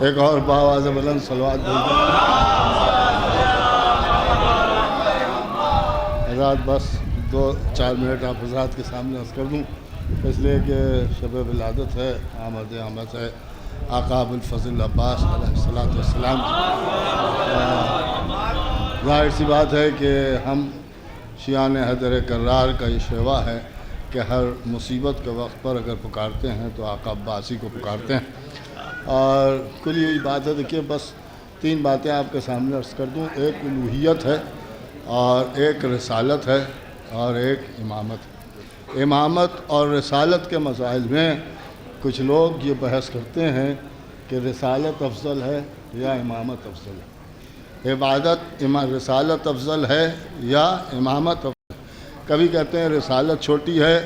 ایک اور باواز بلند صلوات بولتے ہیں۔ حضرات بس 2-4 منٹ آپ حضرات کے سامنے عرض کر دوں، اس لیے کہ شب ولادت ہے، آمد ہے آقا ابوالفضل عباس علیہ الصلوۃ والسلام۔ ظاہر سی بات ہے کہ ہم شیعان حیدر کرار کا یہ شیوا ہے کہ ہر مصیبت کے وقت پر اگر پکارتے ہیں تو آقا عباسی کو پکارتے ہیں۔ اور کل یہی بات ہے، دیکھیے بس 3 باتیں آپ کے سامنے عرض کر دوں، ایک الوہیت ہے اور ایک رسالت ہے اور ایک امامت۔ امامت اور رسالت کے مسائل میں کچھ لوگ یہ بحث کرتے ہیں کہ رسالت افضل ہے یا امامت افضل ہے، رسالت افضل ہے یا امامت افضل ہے۔ کبھی کہتے ہیں رسالت چھوٹی ہے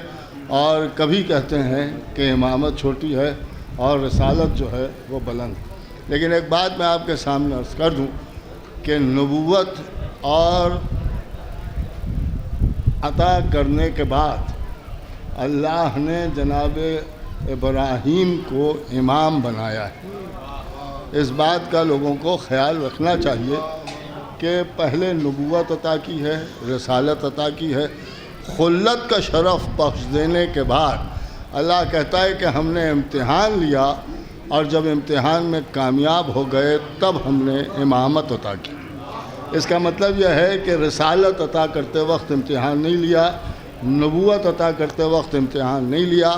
اور کبھی کہتے ہیں کہ امامت چھوٹی ہے اور رسالت جو ہے وہ بلند۔ لیکن ایک بات میں آپ کے سامنے عرض کر دوں کہ نبوت اور عطا کرنے کے بعد اللہ نے جناب ابراہیم کو امام بنایا ہے۔ اس بات کا لوگوں کو خیال رکھنا چاہیے کہ پہلے نبوت عطا کی ہے، رسالت عطا کی ہے، خلت کا شرف بخش دینے کے بعد اللہ کہتا ہے کہ ہم نے امتحان لیا اور جب امتحان میں کامیاب ہو گئے تب ہم نے امامت عطا کی۔ اس کا مطلب یہ ہے کہ رسالت عطا کرتے وقت امتحان نہیں لیا، نبوت عطا کرتے وقت امتحان نہیں لیا،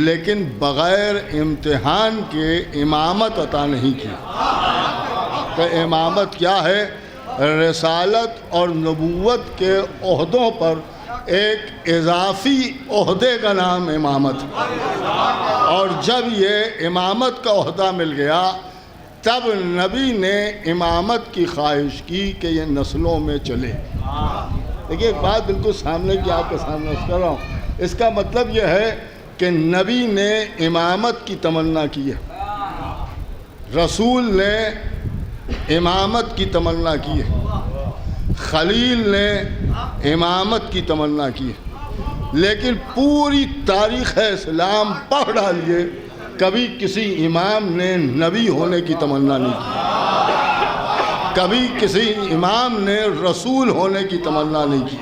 لیکن بغیر امتحان کے امامت عطا نہیں کی۔ تو امامت کیا ہے؟ رسالت اور نبوت کے عہدوں پر ایک اضافی عہدے کا نام امامت ہے، اور جب یہ امامت کا عہدہ مل گیا تب نبی نے امامت کی خواہش کی کہ یہ نسلوں میں چلے۔ دیکھیے ایک بات بالکل سامنے کی آپ کے سامنے عرض کر رہا ہوں، اس کا مطلب یہ ہے کہ نبی نے امامت کی تمنا کی ہے، رسول نے امامت کی تمنا کی ہے، خلیل نے امامت کی تمنا کی ہے، لیکن پوری تاریخ اسلام پڑھ ڈالیے کبھی کسی امام نے نبی ہونے کی تمنا نہیں کی، کبھی کسی امام نے رسول ہونے کی تمنا نہیں کی،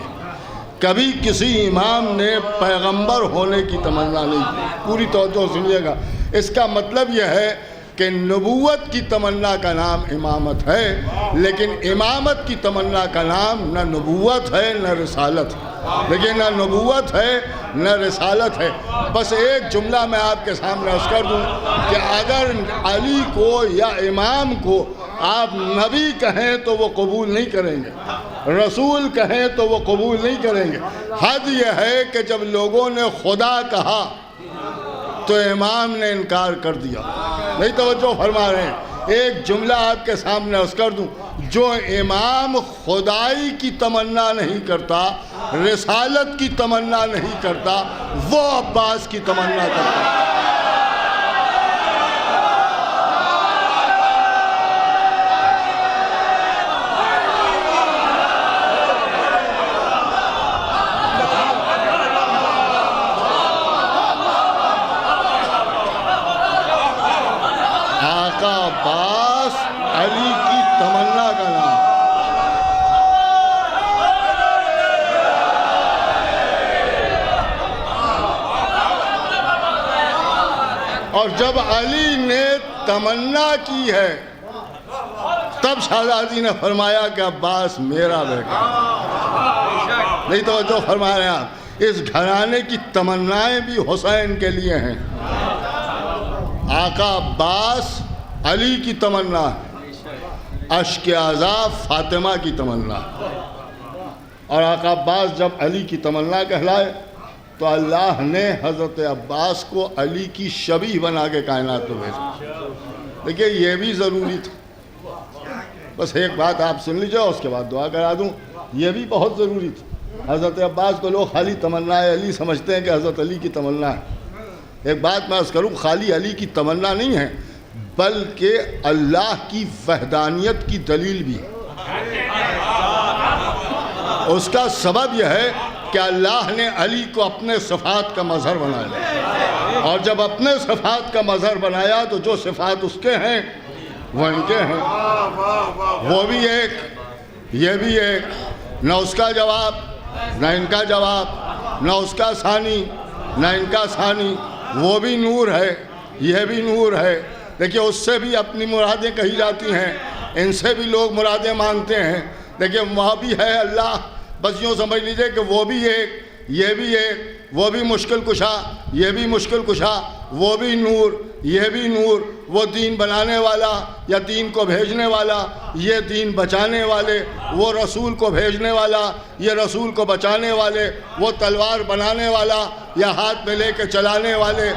کبھی کسی امام نے پیغمبر ہونے کی تمنا نہیں کی۔ پوری توجہ سنیے گا، اس کا مطلب یہ ہے کہ نبوت کی تمنا کا نام امامت ہے، لیکن امامت کی تمنا کا نام نہ نبوت ہے نہ رسالت ہے۔ دیکھیے نہ نبوت ہے نہ رسالت ہے۔ بس ایک جملہ میں آپ کے سامنے عرض کر دوں کہ اگر علی کو یا امام کو آپ نبی کہیں تو وہ قبول نہیں کریں گے، رسول کہیں تو وہ قبول نہیں کریں گے۔ حد یہ ہے کہ جب لوگوں نے خدا کہا تو امام نے انکار کر دیا۔ نہیں توجہ فرما رہے ہیں؟ ایک جملہ آپ کے سامنے عرض کر دوں، جو امام خدائی کی تمنا نہیں کرتا، رسالت کی تمنا نہیں کرتا، وہ عباس کی تمنا کرتا۔ عباس علی کی تمنا کا نام۔ اور جب علی نے تمنا کی ہے تب شہزادی نے فرمایا کہ عباس میرا بیٹا۔ نہیں توجہ فرما رہے ہیں آپ؟ اس گھرانے کی تمنائیں بھی حسین کے لیے ہیں۔ آقا عباس علی کی تمنا ہے، اشک عذاب فاطمہ کی تمنا، اور آقا عباس جب علی کی تمنا کہلائے تو اللہ نے حضرت عباس کو علی کی شبیہ بنا کے کائنات میں بھیجا۔ دیکھیے یہ بھی ضروری تھا۔ بس ایک بات آپ سن لیجیے اس کے بعد دعا کرا دوں، یہ بھی بہت ضروری تھا۔ حضرت عباس کو لوگ خالی تمنا علی سمجھتے ہیں کہ حضرت علی کی تمنا ہے۔ ایک بات میں عرض کروں، خالی علی کی تمنا نہیں ہے بلکہ اللہ کی وحدانیت کی دلیل بھی ہے۔ اس کا سبب یہ ہے کہ اللہ نے علی کو اپنے صفات کا مظہر بنایا، اور جب اپنے صفات کا مظہر بنایا تو جو صفات اس کے ہیں وہ ان کے ہیں، وہ بھی ایک، یہ بھی ایک، نہ اس کا جواب نہ ان کا جواب، نہ اس کا ثانی نہ ان کا ثانی، وہ بھی نور ہے یہ بھی نور ہے۔ دیکھیے اس سے بھی اپنی مرادیں کہی جاتی ہیں، ان سے بھی لوگ مرادیں مانتے ہیں۔ دیکھیے وہاں بھی ہے اللہ، بس یوں سمجھ لیجئے کہ وہ بھی ایک یہ بھی ایک، وہ بھی مشکل کشا یہ بھی مشکل کشا، وہ بھی نور یہ بھی نور، وہ دین بنانے والا یا دین کو بھیجنے والا، یہ دین بچانے والے، وہ رسول کو بھیجنے والا یہ رسول کو بچانے والے، وہ تلوار بنانے والا یا ہاتھ میں لے کے چلانے والے،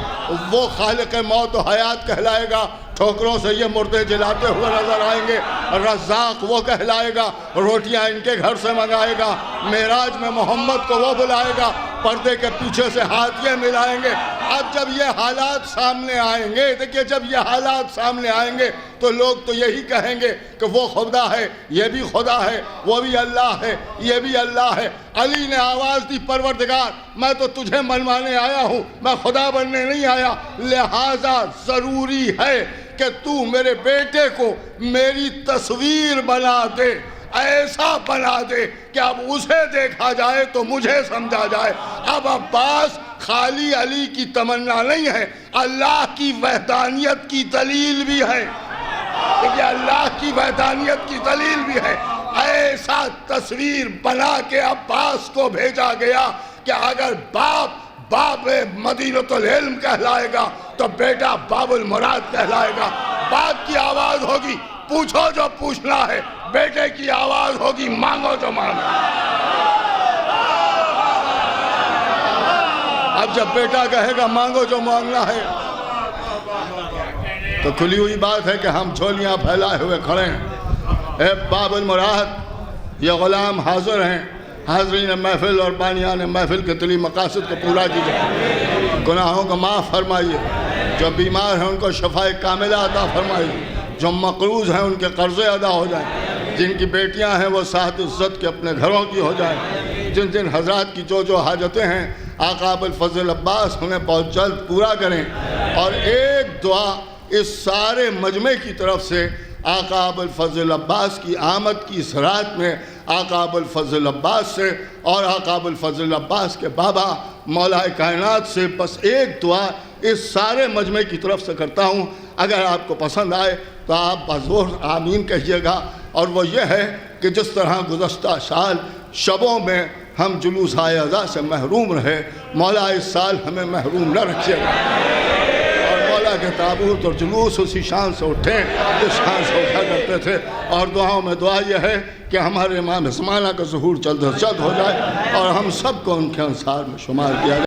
وہ خالق موت و حیات کہلائے گا، ٹھوکروں سے یہ مردے جلاتے ہوئے نظر آئیں گے، رزاق وہ کہلائے گا، روٹیاں ان کے گھر سے منگائے گا، معراج میں محمد کو وہ بلائے گا، پردے کے پیچھے سے ہاتھ یہ ملائیں گے۔ اب جب یہ حالات سامنے آئیں گے، دیکھیے جب یہ حالات سامنے آئیں گے تو لوگ تو یہی کہیں گے کہ وہ خدا ہے یہ بھی خدا ہے، وہ بھی اللہ ہے یہ بھی اللہ ہے۔ علی نے آواز دی پروردگار میں تو تجھے منوانے آیا ہوں، میں خدا بننے نہیں آیا، لہٰذا ضروری ہے کہ تو میرے بیٹے کو میری تصویر بنا دے، ایسا بنا دے کہ اب اسے دیکھا جائے تو مجھے سمجھا جائے۔ اب عباس خالی علی کی تمنا نہیں ہے، اللہ کی وحدانیت کی دلیل بھی ہے، کہ اللہ کی وحدانیت کی دلیل بھی ہے۔ ایسا تصویر بنا کے عباس کو بھیجا گیا کہ اگر باب مدینۃ العلم کہلائے گا تو بیٹا باب المراد کہلائے گا۔ باپ کی آواز ہوگی پوچھو جو پوچھنا ہے، بیٹے کی آواز ہوگی مانگو جو مانگنا ہے۔ اب جب بیٹا کہے گا مانگو جو مانگنا ہے تو کھلی ہوئی بات ہے کہ ہم جھولیاں پھیلائے ہوئے کھڑے ہیں۔ اے باب المراد یہ غلام حاضر ہیں، حاضرین محفل اور بانیان محفل کے طلی مقاصد کو پورا کیجئے، گناہوں کو معاف فرمائیے، جو بیمار ہیں ان کو شفائے کاملہ عطا فرمائیے، جو مقروض ہیں ان کے قرضے ادا ہو جائیں، جن کی بیٹیاں ہیں وہ صاحب عزت کے اپنے گھروں کی ہو جائیں، جن حضرات کی جو حاجتیں ہیں آقا ابوالفضل عباس انہیں بہت جلد پورا کریں۔ اور ایک دعا اس سارے مجمع کی طرف سے آقا ابوالفضل عباس کی آمد کی اس رات میں آقا ابوالفضل عباس سے اور آقا ابوالفضل عباس کے بابا مولا کائنات سے بس ایک دعا اس سارے مجمع کی طرف سے کرتا ہوں۔ اگر آپ کو پسند آئے تو آپ بزور آمین کہیے گا، اور وہ یہ ہے کہ جس طرح گزشتہ سال شبوں میں ہم جلوس عزا سے محروم رہے، مولا اس سال ہمیں محروم نہ رکھیے گا، اور مولا کے تابوت اور جلوس اسی شان سے اٹھیں جس شان سے اٹھا کرتے تھے۔ اور دعاؤں میں دعا یہ ہے کہ ہمارے امام زمانہ کا ظہور جلد از جلد ہو جائے اور ہم سب کو ان کے انصار میں شمار کیا جائے۔